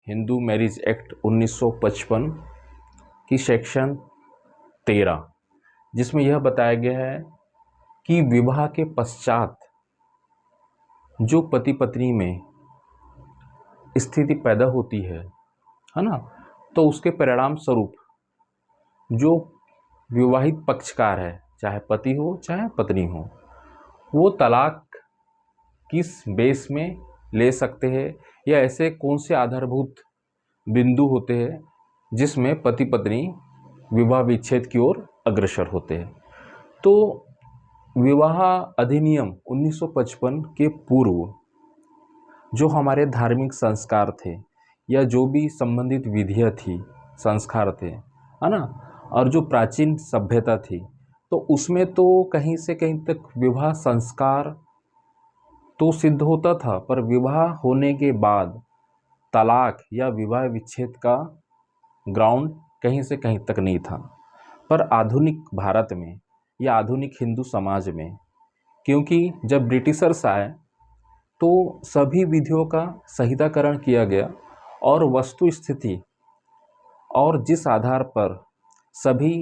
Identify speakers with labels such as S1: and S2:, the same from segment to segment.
S1: Hindu marriage act 1955 की section 13, जिसमें यह बताया गया है कि विवाह के पश्चात जो पति पत्नी में स्थिति पैदा होती है ना, तो उसके परिणाम स्वरूप जो विवाहित पक्षकार है, चाहे पति हो चाहे पत्नी हो, वो तलाक किस बेस में ले सकते हैं या ऐसे कौन से आधारभूत बिंदु होते हैं जिसमें पति पत्नी विवाह विच्छेद की ओर अग्रसर होते हैं। तो विवाह अधिनियम 1955 के पूर्व जो हमारे धार्मिक संस्कार थे या जो भी संबंधित विधियाँ थी, संस्कार थे, है ना, और जो प्राचीन सभ्यता थी, तो उसमें तो कहीं से कहीं तक विवाह संस्कार तो सिद्ध होता था, पर विवाह होने के बाद तलाक या विवाह विच्छेद का ग्राउंड कहीं से कहीं तक नहीं था। पर आधुनिक भारत में या आधुनिक हिंदू समाज में, क्योंकि जब ब्रिटिशर्स आए तो सभी विधियों का संहिताकरण किया गया और वस्तु स्थिति और जिस आधार पर सभी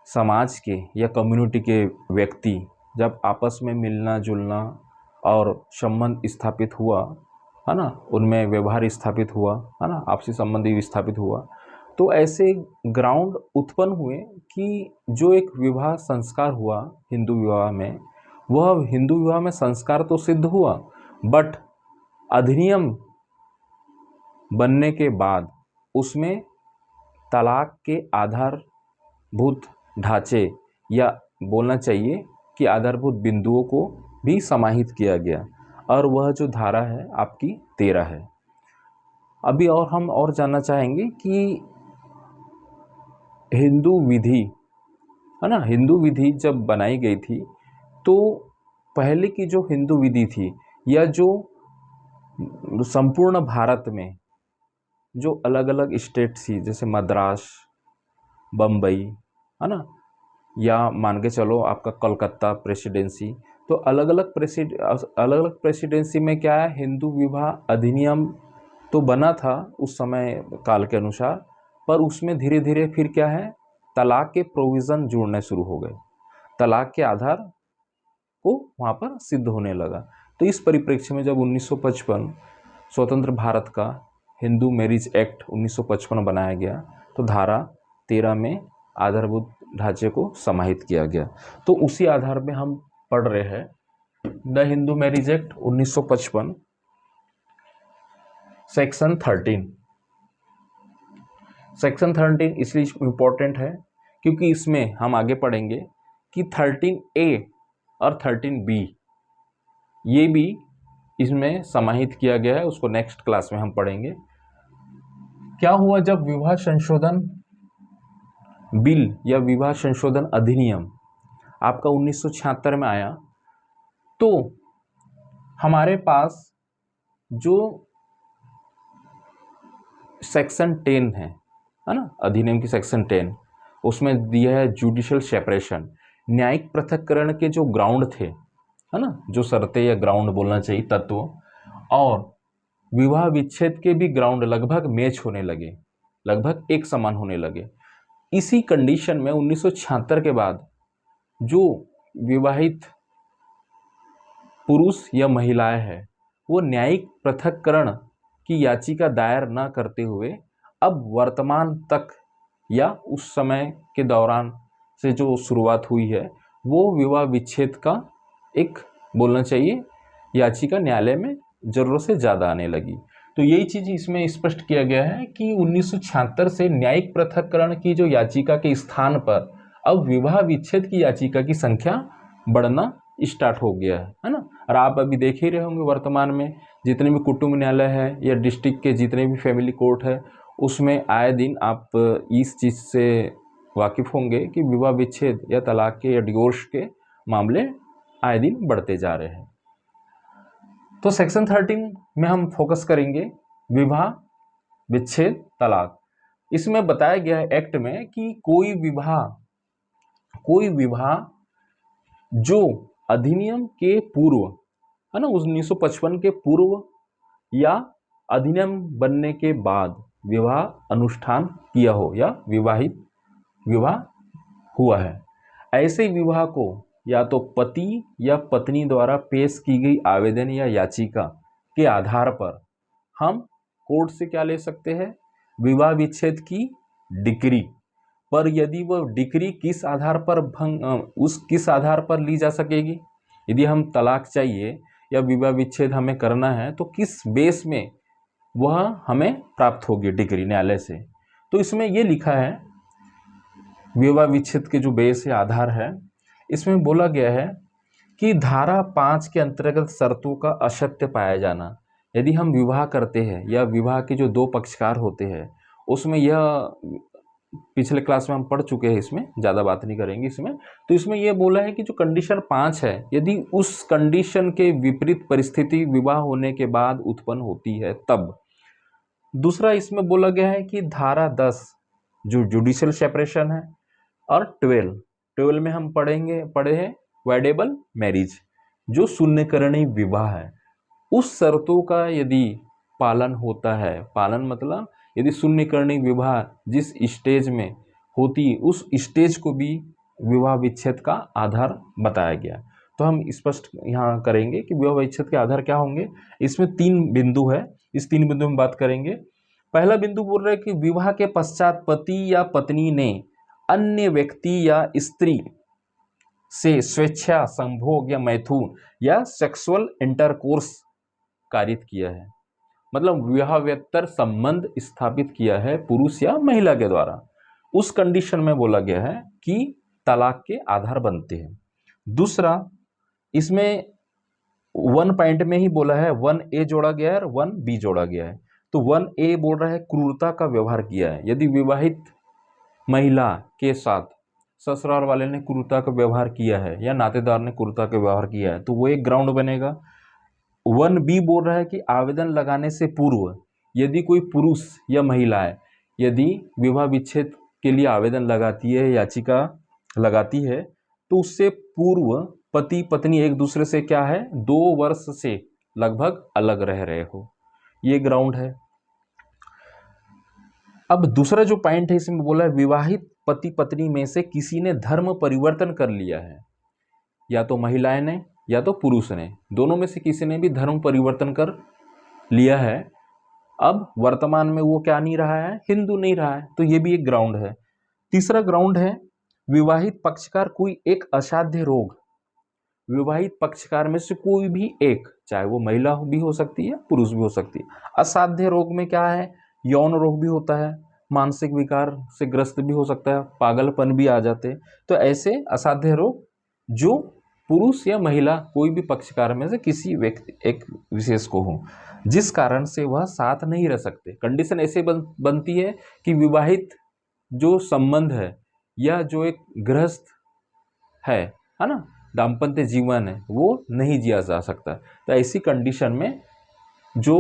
S1: समाज के या कम्युनिटी के व्यक्ति जब आपस में मिलना जुलना और संबंध स्थापित हुआ, है ना, उनमें व्यवहार स्थापित हुआ, है ना, आपसी संबंध स्थापित हुआ, तो ऐसे ग्राउंड उत्पन्न हुए कि जो एक विवाह संस्कार हुआ हिंदू विवाह में, वह हिंदू विवाह में संस्कार तो सिद्ध हुआ, बट अधिनियम बनने के बाद उसमें तलाक के आधारभूत ढांचे या बोलना चाहिए कि आधारभूत बिंदुओं को भी समाहित किया गया, और वह जो धारा है आपकी 13 है। अभी और हम और जानना चाहेंगे कि हिंदू विधि, है ना, हिंदू विधि जब बनाई गई थी तो पहले की जो हिंदू विधि थी या जो संपूर्ण भारत में जो अलग अलग स्टेट थी, जैसे मद्रास, बम्बई, है ना, या मान के चलो आपका कलकत्ता प्रेसिडेंसी, तो अलग अलग प्रेसिडेंसी में क्या है, हिंदू विवाह अधिनियम तो बना था उस समय काल के अनुसार, पर उसमें धीरे धीरे फिर क्या है, तलाक के प्रोविज़न जुड़ने शुरू हो गए, तलाक के आधार को वहाँ पर सिद्ध होने लगा। तो इस परिप्रेक्ष्य में जब 1955 स्वतंत्र भारत का हिंदू मैरिज एक्ट 1955 बनाया गया, तो धारा 13 में आधारभूत ढांचे को समाहित किया गया। तो उसी आधार में हम पढ़ रहे हैं the Hindu marriage act 1955 section 13। Section 13 इसलिए इम्पोर्टेंट है क्योंकि इसमें हम आगे पढ़ेंगे कि 13A और 13B ये भी इसमें समाहित किया गया है, उसको नेक्स्ट क्लास में हम पढ़ेंगे। क्या हुआ जब विवाह संशोधन बिल या विवाह संशोधन अधिनियम आपका 1976 में आया, तो हमारे पास जो सेक्शन 10 है ना, अधिनियम की सेक्शन 10, उसमें दिया है जुडिशियल सेपरेशन, न्यायिक पृथक्करण के जो ग्राउंड थे, है ना, जो शर्तें या ग्राउंड बोलना चाहिए तत्व, और विवाह विच्छेद के भी ग्राउंड लगभग मैच होने लगे, लगभग एक समान होने लगे। इसी कंडीशन में 1976 के बाद जो विवाहित पुरुष या महिलाएं हैं वो न्यायिक पृथक्करण की याचिका दायर न करते हुए अब वर्तमान तक या उस समय के दौरान से जो शुरुआत हुई है वो विवाह विच्छेद का एक बोलना चाहिए याचिका न्यायालय में ज़रूरत से ज़्यादा आने लगी। तो यही चीज़ इसमें स्पष्ट किया गया है कि 1976 से न्यायिक पृथक्करण की जो याचिका के स्थान पर अब विवाह विच्छेद की याचिका की संख्या बढ़ना स्टार्ट हो गया है ना। और आप अभी देख ही रहे होंगे वर्तमान में जितने भी कुटुंब न्यायालय है या डिस्ट्रिक्ट के जितने भी फैमिली कोर्ट है, उसमें आए दिन आप इस चीज़ से वाकिफ़ होंगे कि विवाह विच्छेद या तलाक के या डिवोर्स के मामले आए दिन बढ़ते जा रहे हैं। तो सेक्शन 13 में हम फोकस करेंगे विवाह विच्छेद तलाक। इसमें बताया गया है एक्ट में कि कोई विवाह जो अधिनियम के पूर्व, है ना, 1955 के पूर्व या अधिनियम बनने के बाद विवाह अनुष्ठान किया हो या विवाह हुआ है। ऐसे विवाह को या तो पति या पत्नी द्वारा पेश की गई आवेदन या याचिका के आधार पर हम कोर्ट से क्या ले सकते हैं, विवाह विच्छेद की डिक्री। पर यदि वह डिक्री किस आधार पर किस आधार पर ली जा सकेगी, यदि हम तलाक चाहिए या विवाह विच्छेद हमें करना है तो किस बेस में वह हमें प्राप्त होगी डिक्री न्यायालय से। तो इसमें यह लिखा है विवाह विच्छेद के जो बेस या आधार है, इसमें बोला गया है कि धारा 5 के अंतर्गत शर्तों का असत्य पाया जाना। यदि हम विवाह करते हैं या विवाह के जो दो पक्षकार होते हैं उसमें, यह पिछले क्लास में हम पढ़ चुके हैं, इसमें ज़्यादा बात नहीं करेंगे इसमें। तो इसमें यह बोला है कि जो कंडीशन 5 है, यदि उस कंडीशन के विपरीत परिस्थिति विवाह होने के बाद उत्पन्न होती है तब। दूसरा इसमें बोला गया है कि धारा 10 जो जुडिशियल सेपरेशन है और 12 में हम पढ़े हैं वैडेबल मैरिज, जो शून्यकरणीय विवाह है, उस शर्तों का यदि पालन होता है, पालन मतलब यदि शून्यकरणीय विवाह जिस स्टेज में होती उस स्टेज को भी विवाह विच्छेद का आधार बताया गया। तो हम स्पष्ट यहाँ करेंगे कि विवाह विच्छेद के आधार क्या होंगे। इसमें 3 बिंदु है, इस 3 बिंदु में बात करेंगे। पहला बिंदु बोल रहा है कि विवाह के पश्चात पति या पत्नी ने अन्य व्यक्ति या स्त्री से स्वेच्छा संभोग या मैथुन या सेक्सुअल इंटरकोर्स कारित किया है, मतलब विवाहेतर संबंध स्थापित किया है पुरुष या महिला के द्वारा, उस कंडीशन में बोला गया है कि तलाक के आधार बनते हैं। दूसरा इसमें 1 पॉइंट में ही बोला है, 1A जोड़ा गया है और 1B जोड़ा गया है। तो 1A बोल रहा है क्रूरता का व्यवहार किया है। यदि विवाहित महिला के साथ ससुराल वाले ने क्रूरता का व्यवहार किया है या नातेदार ने क्रूरता का व्यवहार किया है तो वो एक ग्राउंड बनेगा। 1B बोल रहा है कि आवेदन लगाने से पूर्व यदि कोई पुरुष या महिला है, यदि विवाह विच्छेद के लिए आवेदन लगाती है, याचिका लगाती है, तो उससे पूर्व पति पत्नी एक दूसरे से क्या है 2 वर्ष से लगभग अलग रह रहे हो, ये ग्राउंड है। अब दूसरा जो पॉइंट है इसमें बोला है विवाहित पति पत्नी में से किसी ने धर्म परिवर्तन कर लिया है, या तो महिलाएं ने या तो पुरुष ने, दोनों में से किसी ने भी धर्म परिवर्तन कर लिया है। अब वर्तमान में वो क्या नहीं रहा है, हिंदू नहीं रहा है, तो ये भी एक ग्राउंड है। तीसरा ग्राउंड है विवाहित पक्षकार कोई एक असाध्य रोग, विवाहित पक्षकार में से कोई भी एक, चाहे वो महिला भी हो सकती है पुरुष भी हो सकती है। असाध्य रोग में क्या है, यौन रोग भी होता है, मानसिक विकार से ग्रस्त भी हो सकता है, पागलपन भी आ जाते हैं। तो ऐसे असाध्य रोग जो पुरुष या महिला कोई भी पक्षकार में से किसी व्यक्ति एक विशेष को हो, जिस कारण से वह साथ नहीं रह सकते। कंडीशन ऐसे बनती है कि विवाहित जो संबंध है या जो एक गृहस्थ है ना, दाम्पत्य जीवन है, वो नहीं जिया जा सकता। तो ऐसी कंडीशन में जो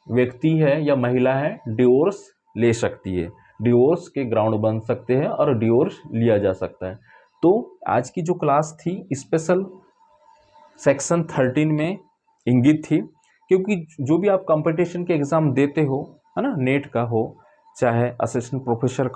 S1: व्यक्ति है या महिला है डिवोर्स ले सकती है, डिवोर्स के ग्राउंड बन सकते हैं और डिवोर्स लिया जा सकता है। तो आज की जो क्लास थी स्पेशल सेक्शन 13 में इंगित थी, क्योंकि जो भी आप कंपटीशन के एग्ज़ाम देते हो है ना, नेट का हो चाहे असिस्टेंट प्रोफेसर का